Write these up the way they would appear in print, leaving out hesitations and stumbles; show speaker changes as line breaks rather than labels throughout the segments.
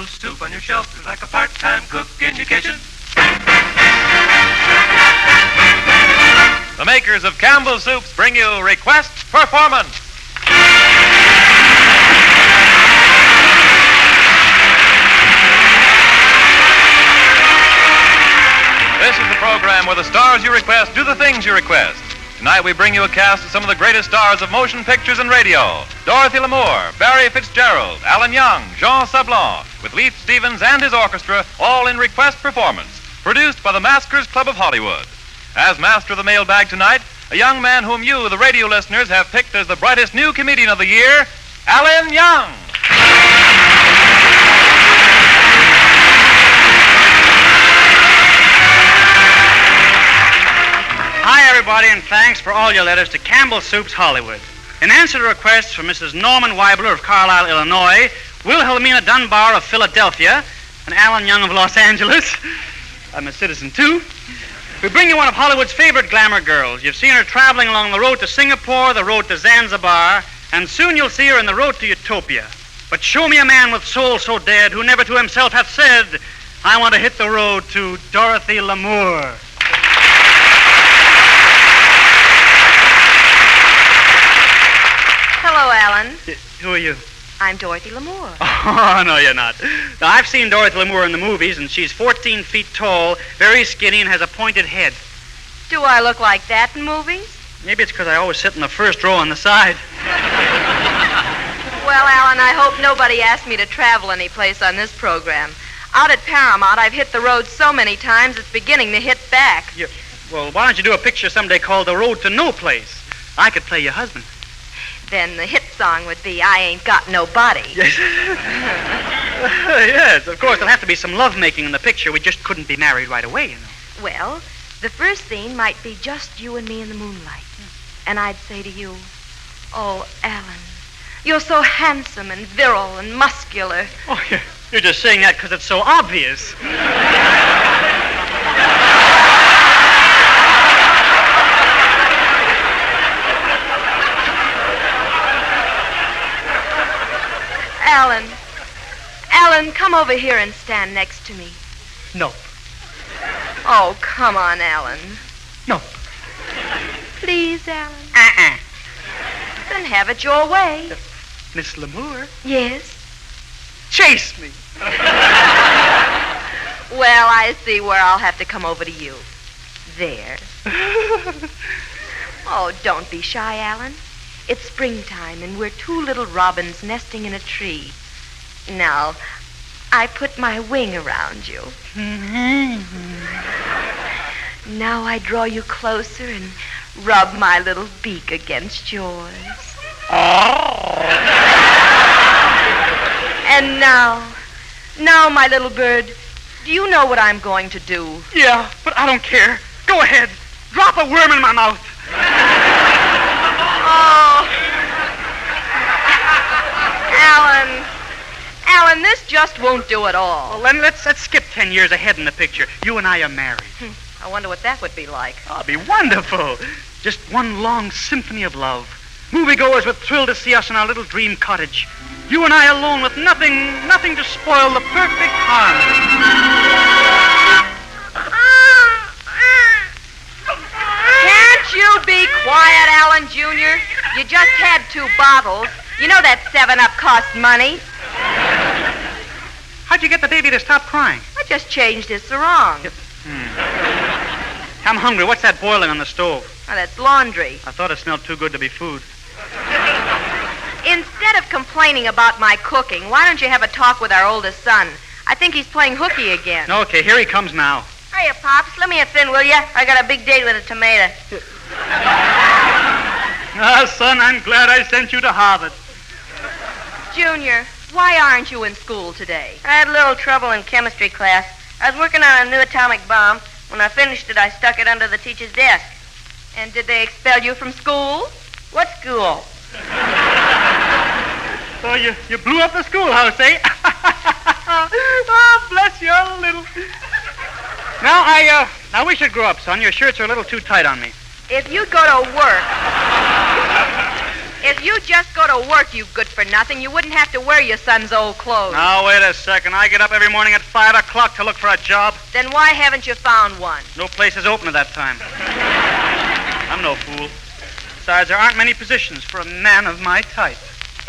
Campbell's soup on your shelf is like a part-time cook in your kitchen.
The makers of Campbell's Soups bring you Request Performance. This is the program where the stars you request do the things you request. Tonight we bring you a cast of some of the greatest stars of motion pictures and radio. Dorothy Lamour, Barry Fitzgerald, Alan Young, Jean Sablon, with Leith Stevens and his orchestra, all in Request Performance, produced by the Maskers Club of Hollywood. As master of the mailbag tonight, a young man whom you, the radio listeners, have picked as the brightest new comedian of the year, Alan Young.
Hi, everybody, and thanks for all your letters to Campbell Soups Hollywood. In answer to requests from Mrs. Norman Weibler of Carlisle, Illinois, Wilhelmina Dunbar of Philadelphia, and Alan Young of Los Angeles, I'm a citizen, too, we bring you one of Hollywood's favorite glamour girls. You've seen her traveling along the road to Singapore, the road to Zanzibar, and soon you'll see her in the road to Utopia. But show me a man with soul so dead who never to himself hath said, I want to hit the road to Dorothy Lamour.
Hello, Alan.
Who are you?
I'm Dorothy Lamour.
Oh, no, you're not. Now, I've seen Dorothy Lamour in the movies, and she's 14 feet tall, very skinny, and has a pointed head.
Do I look like that in movies?
Maybe it's because I always sit in the first row on the side.
Well, Alan, I hope nobody asked me to travel any place on this program. Out at Paramount, I've hit the road so many times, it's beginning to hit back.
Well, why don't you do a picture someday called The Road to No Place? I could play your husband.
Then the hit song would be I Ain't Got No Body.
Yes. Yes, of course, there'll have to be some lovemaking in the picture. We just couldn't be married right away, you know.
Well, the first scene might be just you and me in the moonlight. And I'd say to you, oh, Alan, you're so handsome and virile and muscular.
Oh, you're just saying that because it's so obvious.
Alan, come over here and stand next to me.
No.
Oh, come on, Alan.
No.
Please, Alan. Then have it your way.
Miss Lamour?
Yes?
Chase me.
Well, I see where I'll have to come over to you. There. Oh, don't be shy, Alan. It's springtime, and we're two little robins nesting in a tree. Now, I put my wing around you. Now I draw you closer and rub my little beak against yours. And now, my little bird, do you know what I'm going to do?
Yeah, but I don't care. Go ahead. Drop a worm in my mouth.
Oh. Alan, this just won't do at all.
Well, then let's skip 10 years ahead in the picture. You and I are married.
I wonder what that would be like.
Oh, it'd be wonderful. Just one long symphony of love. Moviegoers would thrill to see us in our little dream cottage. You and I alone with nothing to spoil the perfect harmony.
Can't you be quiet, Alan Jr.? You just had 2 bottles. You know that 7-Up costs money.
How'd you get the baby to stop crying?
I just changed his sarong.
I'm hungry. What's that boiling on the stove?
Oh, that's laundry.
I thought it smelled too good to be food.
Instead of complaining about my cooking, why don't you have a talk with our oldest son? I think he's playing hooky again.
Okay, here he comes now.
Hiya, Pops. Let me a thin, will ya? I got a big date with a tomato.
Son, I'm glad I sent you to Harvard.
Junior, why aren't you in school today?
I had a little trouble in chemistry class. I was working on a new atomic bomb. When I finished it, I stuck it under the teacher's desk.
And did they expel you from school?
What school?
So you blew up the schoolhouse, eh? Oh, bless your little... Now we should grow up, son. Your shirts are a little too tight on me.
If you'd go to work... If you just go to work, you good-for-nothing, you wouldn't have to wear your son's old clothes.
Now, wait a second. I get up every morning at 5 o'clock to look for a job.
Then why haven't you found one?
No place is open at that time. I'm no fool. Besides, there aren't many positions for a man of my type.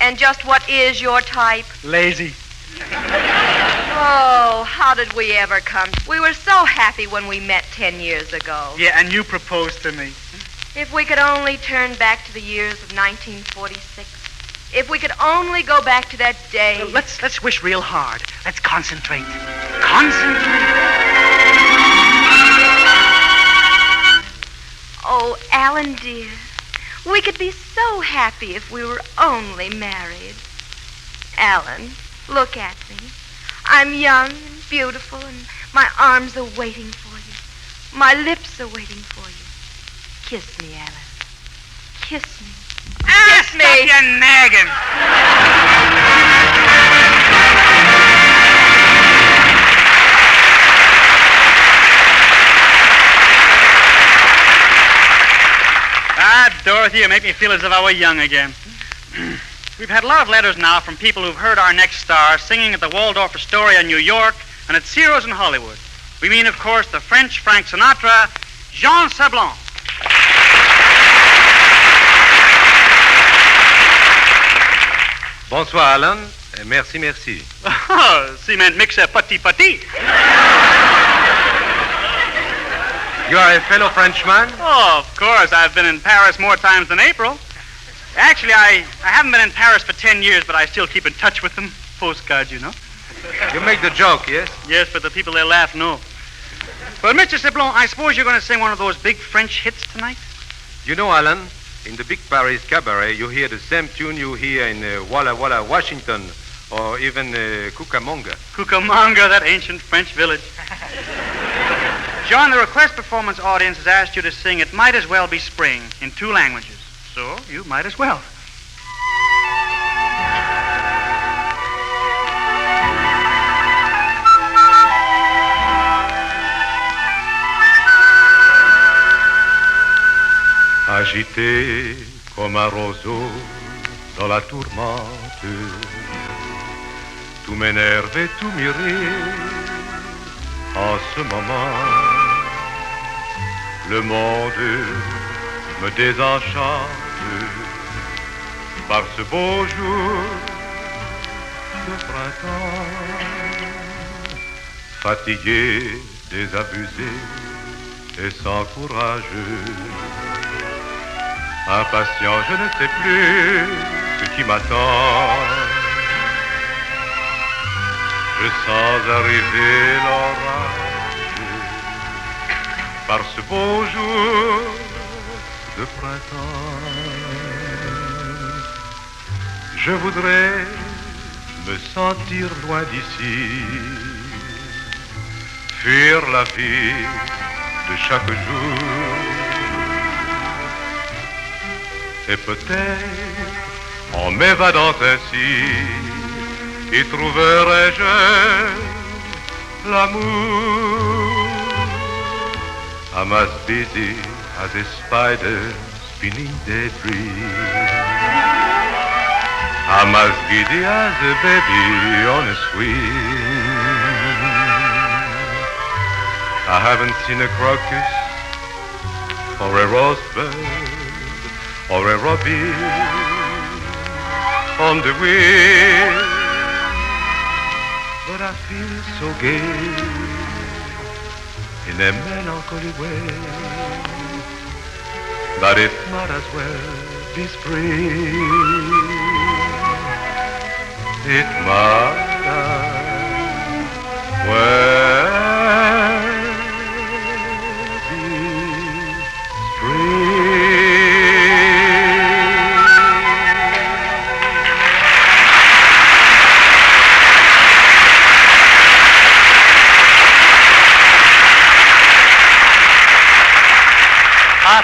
And just what is your type?
Lazy.
Oh, how did we ever come? We were so happy when we met 10 years ago.
Yeah, and you proposed to me.
If we could only turn back to the years of 1946. If we could only go back to that day.
Let's wish real hard. Let's concentrate. Concentrate.
Oh, Alan, dear. We could be so happy if we were only married. Alan, look at me. I'm young and beautiful, and my arms are waiting for you. My lips are waiting for you. Kiss me, Alan. Kiss me. Kiss me.
Stop your nagging. Dorothy, you make me feel as if I were young again. We've had a lot of letters now from people who've heard our next star singing at the Waldorf Astoria in New York and at Ciro's in Hollywood. We mean, of course, the French Frank Sinatra, Jean Sablon.
Bonsoir, Alan. Merci, merci.
Oh, ciment mixer petit.
You are a fellow Frenchman?
Oh, of course. I've been in Paris more times than April. Actually, I haven't been in Paris for 10 years, but I still keep in touch with them. Postcards, you know.
You make the joke, yes?
Yes, but the people they laugh know. Well, Mr. Sablon, I suppose you're going to sing one of those big French hits tonight?
You know, Alan, in the big Paris cabaret, you hear the same tune you hear in Walla Walla, Washington, or even Cucamonga.
Cucamonga, that ancient French village. John, the request performance audience has asked you to sing It Might As Well Be Spring in 2 languages. So you might as well.
Agité comme un roseau dans la tourmente, tout m'énerve et tout m'irrite en ce moment. Le monde me désenchante par ce beau jour de printemps. Fatigué, désabusé et sans courage, impatient, je ne sais plus ce qui m'attend. Je sens arriver l'orage par ce beau jour de printemps. Je voudrais me sentir loin d'ici, fuir la vie de chaque jour. Et peut-être, en m'évadant ainsi, y trouverai-je l'amour. I must be busy as a spider spinning their dreams. I'm as giddy as a baby on a swing. I haven't seen a crocus or a rosebud or a robin on the wind, but I feel so gay in a melancholy way that it might as well be spring. It might as well be spring.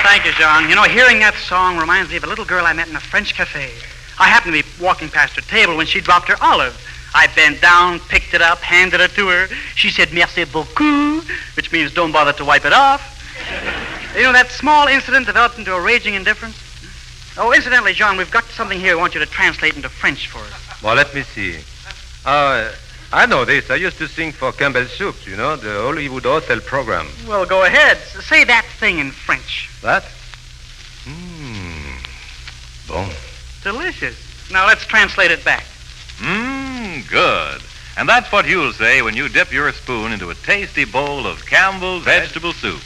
Thank you, John. You know, hearing that song reminds me of a little girl I met in a French cafe. I happened to be walking past her table when she dropped her olive. I bent down, picked it up, handed it to her. She said, merci beaucoup, which means don't bother to wipe it off. You know, that small incident developed into a raging indifference. Oh, incidentally, John, we've got something here we want you to translate into French for us.
Well, let me see. I know this. I used to sing for Campbell Soups, you know, the Hollywood Hotel program.
Well, go ahead. Say that thing in French.
That? Bon.
Delicious. Now let's translate it back.
Good. And that's what you'll say when you dip your spoon into a tasty bowl of Campbell's vegetable soup.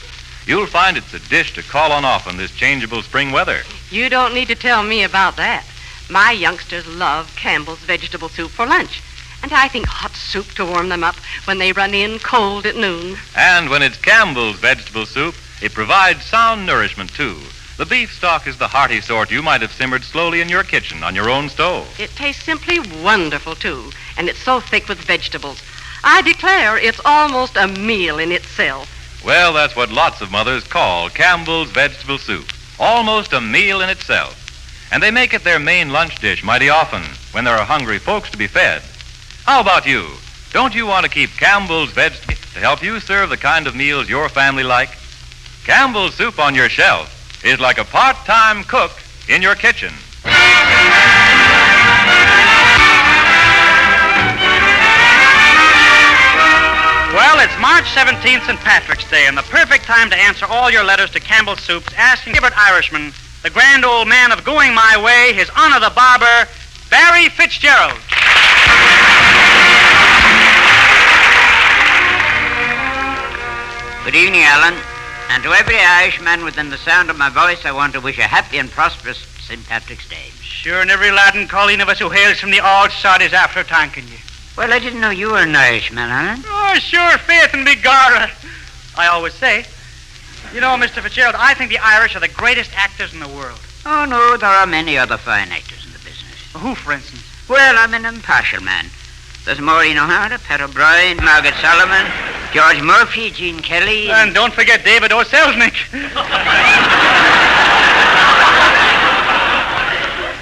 You'll find it's a dish to call on often this changeable spring weather.
You don't need to tell me about that. My youngsters love Campbell's vegetable soup for lunch. And I think hot soup to warm them up when they run in cold at noon.
And when it's Campbell's vegetable soup, it provides sound nourishment, too. The beef stock is the hearty sort you might have simmered slowly in your kitchen on your own stove.
It tastes simply wonderful, too, and it's so thick with vegetables. I declare it's almost a meal in itself.
Well, that's what lots of mothers call Campbell's vegetable soup. Almost a meal in itself. And they make it their main lunch dish mighty often when there are hungry folks to be fed. How about you? Don't you want to keep Campbell's vegetables to help you serve the kind of meals your family like? Campbell's soup on your shelf is like a part-time cook in your kitchen.
Well, it's March 17th, St. Patrick's Day, and the perfect time to answer all your letters to Campbell's Soups asking favorite Irishman, the grand old man of Going My Way, His Honor the Barber, Barry Fitzgerald.
Good evening, Alan. And to every Irishman within the sound of my voice, I want to wish a happy and prosperous St. Patrick's Day.
Sure, and every lad and colleen of us who hails from the old sod is after thanking you.
Well, I didn't know you were an Irishman, Alan.
Oh, sure, faith and begorra. I always say. You know, Mr. Fitzgerald, I think the Irish are the greatest actors in the world.
Oh, no, there are many other fine actors in the business.
Who, for instance?
Well, I'm an impartial man. There's Maureen O'Hara, Pat O'Brien, Margaret Solomon, George Murphy, Gene Kelly.
And don't forget David O. Selznick.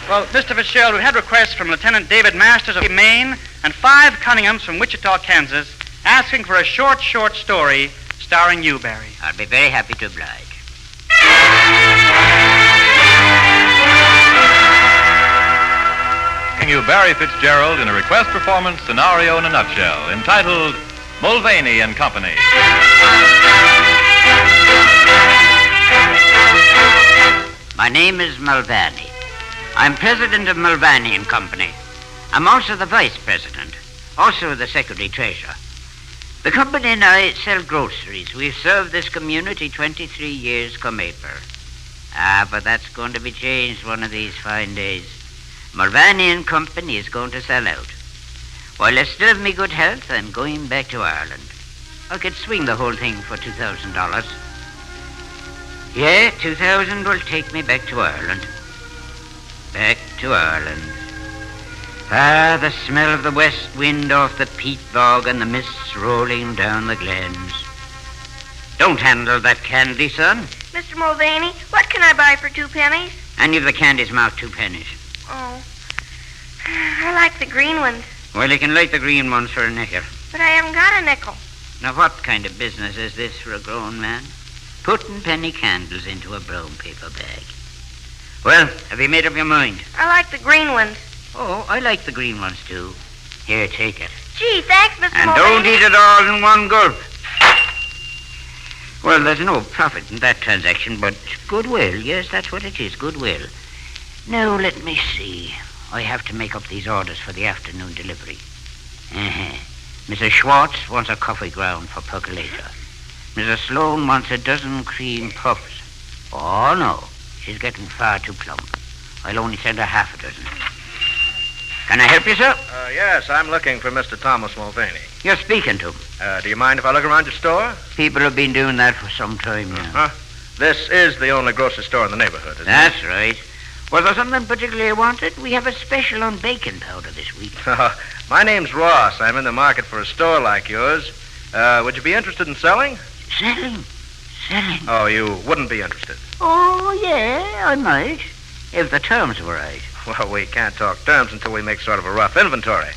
Well, Mr. Fitzgerald, we had requests from Lieutenant David Masters of Maine and 5 Cunninghams from Wichita, Kansas, asking for a short story starring you, Barry.
I'll be very happy to oblige.
You Barry Fitzgerald in a request performance scenario in a nutshell, entitled Mulvany and Company.
My name is Mulvany. I'm president of Mulvany and Company. I'm also the vice president, also the secretary treasurer. The company and I sell groceries. We've served this community 23 years come April. But that's going to be changed one of these fine days. Mulvany and Company is going to sell out. While I still have me good health, I'm going back to Ireland. I could swing the whole thing for $2,000. Yeah, $2,000 will take me back to Ireland. Back to Ireland. The smell of the west wind off the peat bog and the mists rolling down the glens. Don't handle that candy, son.
Mr. Mulvaney, what can I buy for 2 pennies?
And you've the candy's mouth 2 pennies.
Oh, I like the green ones,
Well, you can like the green ones for a nickel.
but I haven't got a nickel.
Now, what kind of business is this for a grown man? Putting penny candles into a brown paper bag. Well, have you made up your mind?
I like the green ones.
Oh, I like the green ones, too. Here, take it.
Gee, thanks, Mr.
And
Mulvaney.
don't eat it all in one gulp. Well, there's no profit in that transaction, but goodwill. Yes, that's what it is, goodwill. Now, let me see. I have to make up these orders for the afternoon delivery. Mrs. Schwartz wants a coffee ground for percolator. Mrs. Sloan wants a dozen cream puffs. Oh, no. She's getting far too plump. I'll only send her half a dozen. Can I help you, sir?
Yes, I'm looking for Mr. Thomas Mulvaney.
You're speaking to him.
Do you mind if I look around your store?
People have been doing that for some time now.
Huh? This is the only grocery store in the neighborhood, isn't
That's right. Was there something particularly you wanted? We have a special on baking powder this week.
it? My name's Ross. I'm in the market for a store like yours. Would you be interested in selling?
Selling.
Oh, you wouldn't be interested.
Oh, yeah, I might. If the terms were right.
Well, we can't talk terms until we make sort of a rough inventory.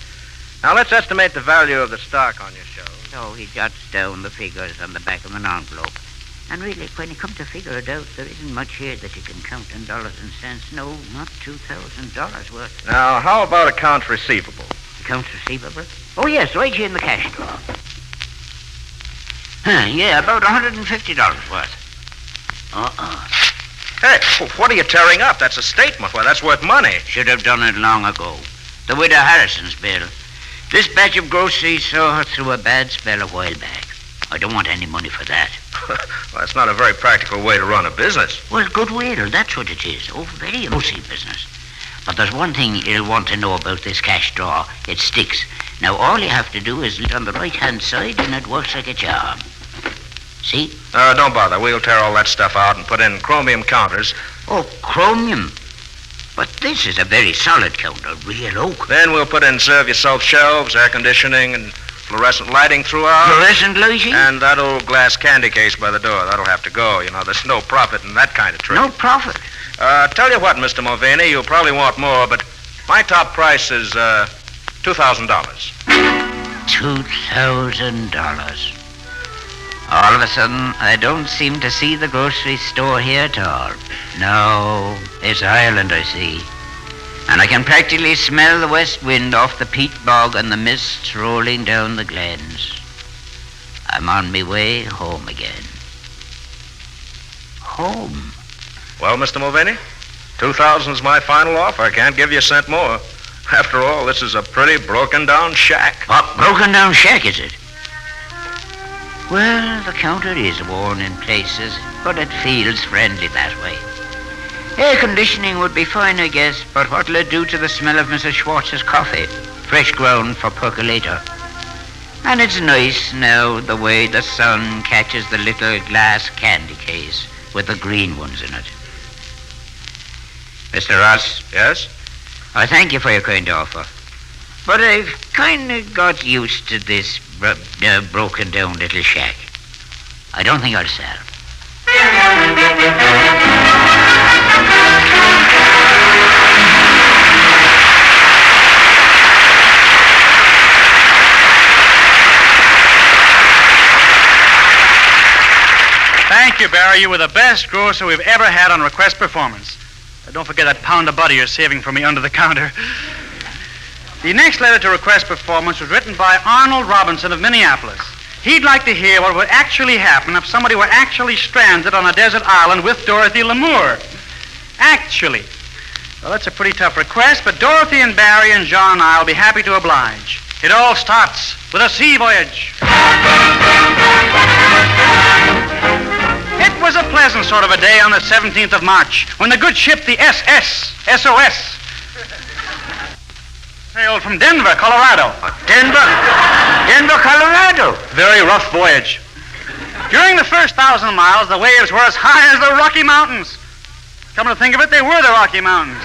Now, let's estimate the value of the stock on your shelves.
So he jots down the figures on the back of an envelope. And really, when you come to figure it out, there isn't much here that you can count in dollars and cents. No, not $2,000 worth.
Now, how about accounts receivable?
Accounts receivable? Oh, yes, right here in the cash drawer. Yeah, about $150 worth.
Hey, what are you tearing up? That's a statement. Well, that's worth money.
Should have done it long ago. The widow Harrison's bill. This batch of groceries saw her through a bad spell a while back. I don't want any money for that.
Well, that's not a very practical way to run a business.
Well, goodwill, that's what it is. Oh, very rosy business. But there's one thing you'll want to know about this cash drawer. It sticks. Now, all you have to do is look on the right-hand side, and it works like a charm. See?
Don't bother. We'll tear all that stuff out and put in chromium counters.
Oh, chromium. But this is a very solid counter, real oak.
Then we'll put in serve-yourself shelves, air conditioning, and fluorescent lighting throughout.
Fluorescent lighting?
And that old glass candy case by the door. That'll have to go. You know, there's no profit in that kind of trick.
No profit?
Tell you what, Mr. Mulvany, you'll probably want more, but my top price is $2,000.
$2,000. All of a sudden, I don't seem to see the grocery store here at all. No, it's Ireland I see. And I can practically smell the west wind off the peat bog and the mists rolling down the glens. I'm on my way home again. Home?
Well, Mr. Mulvany, $2,000 is my final offer. I can't give you a cent more. After all, this is a pretty broken-down shack.
What broken-down shack is it? Well, the counter is worn in places, but it feels friendly that way. Air conditioning would be fine, I guess, but what'll it do to the smell of Mrs. Schwartz's coffee? Fresh ground for percolator. And it's nice now, the way the sun catches the little glass candy case with the green ones in it. Mr. Ross?
Yes?
I thank you for your kind offer. But I've kind of got used to this broken-down little shack. I don't think I'll sell.
Thank you, Barry. You were the best grocer we've ever had on request performance. Don't forget that pound of butter you're saving for me under the counter. The next letter to request performance was written by Arnold Robinson of Minneapolis. He'd like to hear what would actually happen if somebody were actually stranded on a desert island with Dorothy Lamour. Actually. Well, that's a pretty tough request, but Dorothy and Barry and John and I will be happy to oblige. It all starts with a sea voyage. It was a pleasant sort of a day on the 17th of March when the good ship, the SOS, sailed from Denver, Colorado.
Denver, Colorado?
Very rough voyage. During the first 1,000 miles, the waves were as high as the Rocky Mountains. Come to think of it, they were the Rocky Mountains.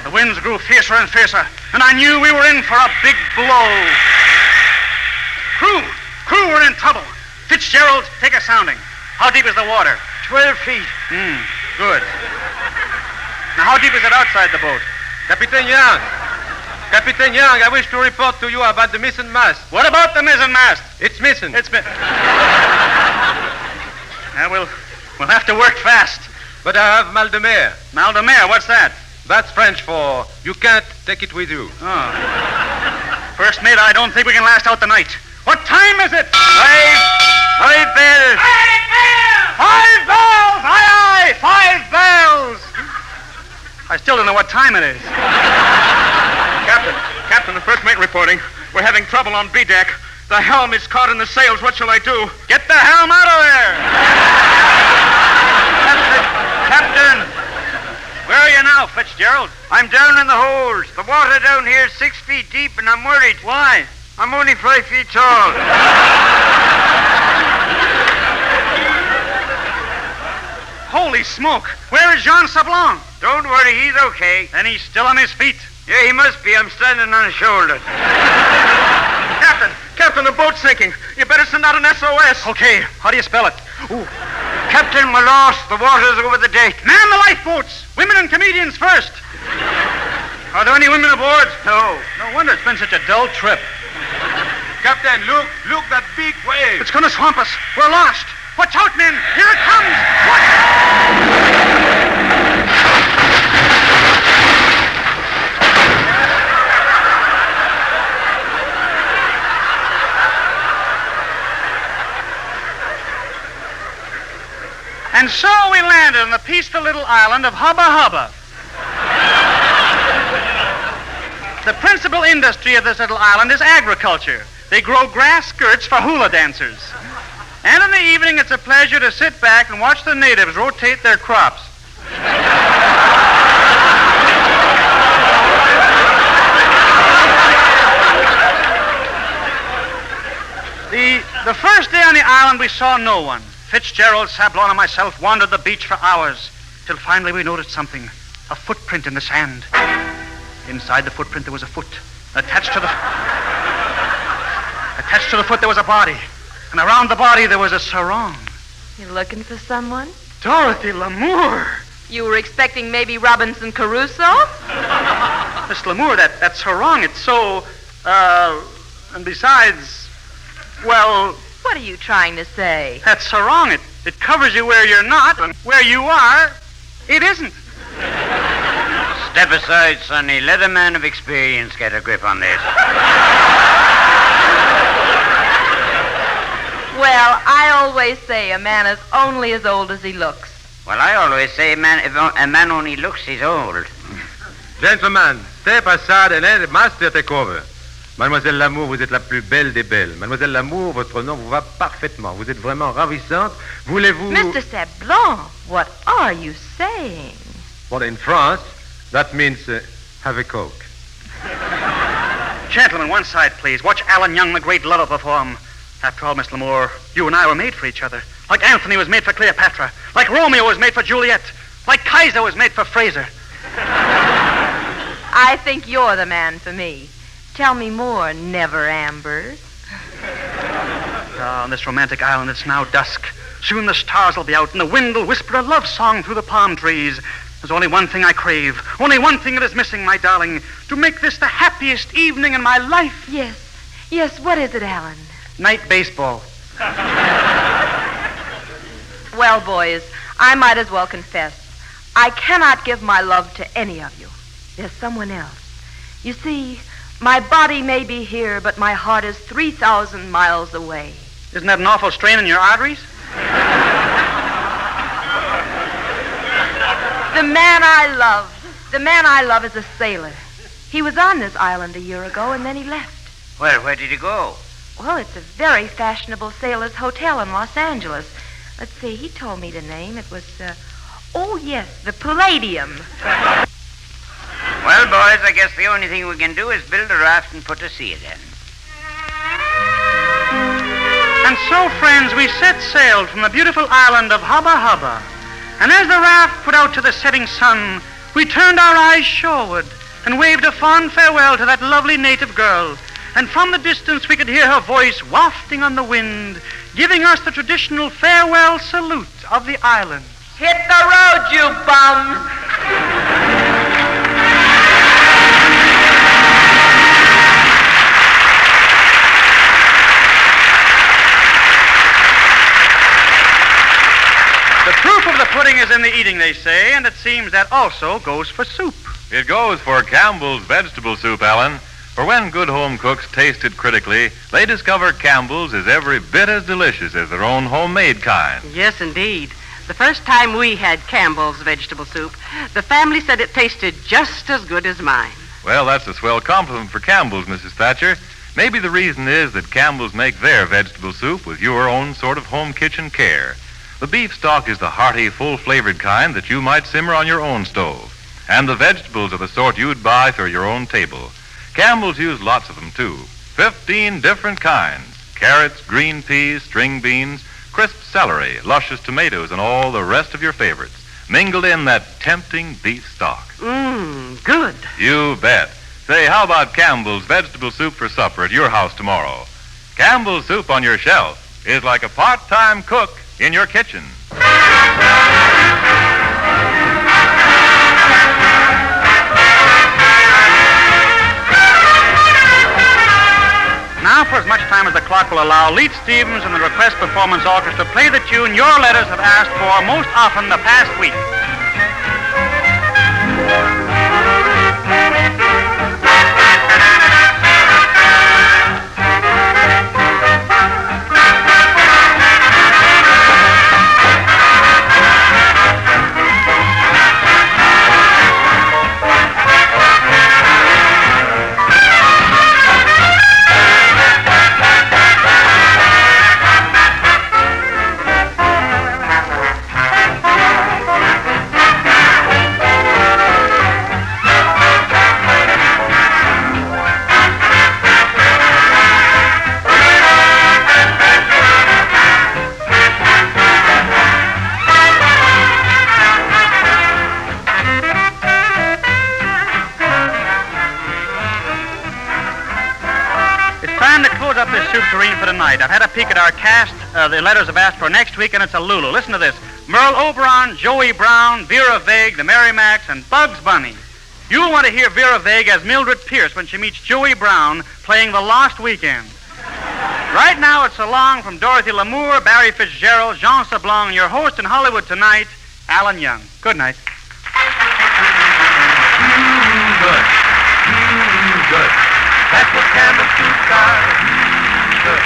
The winds grew fiercer and fiercer, and I knew we were in for a big blow. Crew were in trouble. Fitzgerald, take a sounding. How deep is the water?
12 feet.
Good. Now, how deep is it outside the boat?
Captain Young, I wish to report to you about the mizzen mast.
What about the mizzen mast?
It's missing.
Yeah, we'll have to work fast.
But I have mal de mer.
Mal de mer, what's that?
That's French for you can't take it with you.
Oh. First mate, I don't think we can last out the night. What time is it? 5 bells. 5 bells! Aye, 5 bells! I still don't know what time it is.
Captain, the first mate reporting. We're having trouble on B deck. The helm is caught in the sails. What shall I do?
Get the helm out of there! Captain! Where are you now, Fitzgerald?
I'm down in the hold. The water down here is 6 feet deep, and I'm worried.
Why?
I'm only 5 feet tall.
Holy smoke! Where is Jean Sablon?
Don't worry, he's okay.
Then he's still on his feet.
Yeah, he must be. I'm standing on his shoulder.
Captain, the boat's sinking. You better send out an SOS.
Okay, how do you spell it?
Ooh. Captain, we're lost. The water's over the deck.
Man the lifeboats! Women and comedians first! Are there any women aboard?
No.
No wonder it's been such a dull trip.
Captain, look that big wave.
It's going to swamp us. We're lost. Watch out, men! Here it comes! Watch out! And so we landed on the peaceful little island of Hubba Hubba. The principal industry of this little island is agriculture. They grow grass skirts for hula dancers. And in the evening, it's a pleasure to sit back and watch the natives rotate their crops. The first day on the island, we saw no one. Fitzgerald, Sablon, and myself wandered the beach for hours, till finally we noticed something, a footprint in the sand. Inside the footprint, there was a foot. Attached to the foot, there was a body. And around the body, there was a sarong.
You looking for someone?
Dorothy Lamour.
You were expecting maybe Robinson Crusoe?
Miss Lamour, that sarong, it's so, and besides, well...
What are you trying to say?
That sarong, it covers you where you're not, and where you are, it isn't.
Step aside, Sonny. Let a man of experience get a grip on this.
Well, I always say a man is only as old as he looks.
Well, I always say if a man only looks, he's old.
Gentlemen, step aside and let the master take over. Mademoiselle Lamour, vous êtes la plus belle des belles. Mademoiselle Lamour, votre nom vous va parfaitement. Vous êtes vraiment ravissante. Voulez-vous...
Mr. Sablon, what are you saying?
Well, in France, that means have a Coke.
Gentlemen, one side, please. Watch Alan Young, the great lover, perform. After all, Miss Lamour, you and I were made for each other. Like Anthony was made for Cleopatra. Like Romeo was made for Juliet. Like Kaiser was made for Fraser.
I think you're the man for me. Tell me more, Never Ambers.
On this romantic island, it's now dusk. Soon the stars will be out, and the wind will whisper a love song through the palm trees. There's only one thing I crave, only one thing that is missing, my darling, to make this the happiest evening in my life.
Yes, what is it, Alan?
Night baseball.
Well, boys, I might as well confess. I cannot give my love to any of you. There's someone else. You see, my body may be here, but my heart is 3,000 miles away.
Isn't that an awful strain in your arteries?
The man I love is a sailor. He was on this island a year ago, and then he left.
Well, where did he go?
Well, it's a very fashionable sailor's hotel in Los Angeles. Let's see, he told me the name. It was, the Palladium.
Well, boys, I guess the only thing we can do is build a raft and put to sea again.
And so, friends, we set sail from the beautiful island of Hubba Hubba. And as the raft put out to the setting sun, we turned our eyes shoreward and waved a fond farewell to that lovely native girl. And from the distance we could hear her voice wafting on the wind, giving us the traditional farewell salute of the island.
Hit the road, you bums!
The proof of the pudding is in the eating, they say, and it seems that also goes for soup.
It goes for Campbell's vegetable soup, Alan. For when good home cooks taste it critically, they discover Campbell's is every bit as delicious as their own homemade kind.
Yes, indeed. The first time we had Campbell's vegetable soup, the family said it tasted just as good as mine.
Well, that's a swell compliment for Campbell's, Mrs. Thatcher. Maybe the reason is that Campbell's make their vegetable soup with your own sort of home kitchen care. The beef stock is the hearty, full-flavored kind that you might simmer on your own stove. And the vegetables are the sort you'd buy for your own table. Campbell's use lots of them, too. 15 different kinds. Carrots, green peas, string beans, crisp celery, luscious tomatoes, and all the rest of your favorites, mingled in that tempting beef stock.
Good.
You bet. Say, how about Campbell's vegetable soup for supper at your house tomorrow? Campbell's soup on your shelf is like a part-time cook in your kitchen.
now, for as much time as the clock will allow, Leet Stevens and the Request Performance Orchestra play the tune your letters have asked for most often the past week. Up this soup tureen for tonight. I've had a peek at our cast. The letters have asked for next week, and it's a Lulu. Listen to this. Merle Oberon, Joey Brown, Vera Vague, the Merrimacs, and Bugs Bunny. You'll want to hear Vera Vague as Mildred Pierce when she meets Joey Brown playing The Lost Weekend. Right now, it's a long from Dorothy Lamour, Barry Fitzgerald, Jean Sablon, and your host in Hollywood tonight, Alan Young. Good night.
Good. Good. That's what Campbell Soups are. Good.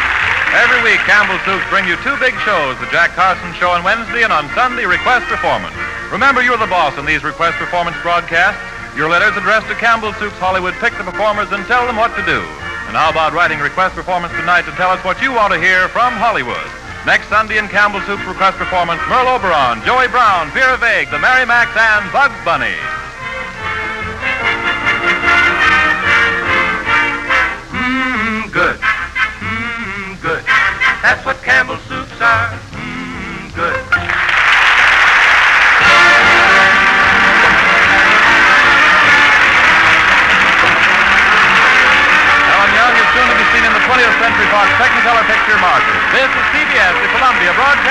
Every week, Campbell Soups bring you two big shows, the Jack Carson Show on Wednesday and on Sunday, Request Performance. Remember, you're the boss in these Request Performance broadcasts. Your letters addressed to Campbell Soups Hollywood pick the performers and tell them what to do. And how about writing Request Performance tonight to tell us what you want to hear from Hollywood? Next Sunday in Campbell Soups Request Performance, Merle Oberon, Joey Brown, Vera Vague, the Merrimacs, and Bugs Bunny.
Good. Good. That's what Campbell Soups are. Good.
Alan Young is soon to be seen in the 20th Century Fox Technicolor picture Martyrs. This is CBS, the Columbia Broadcasting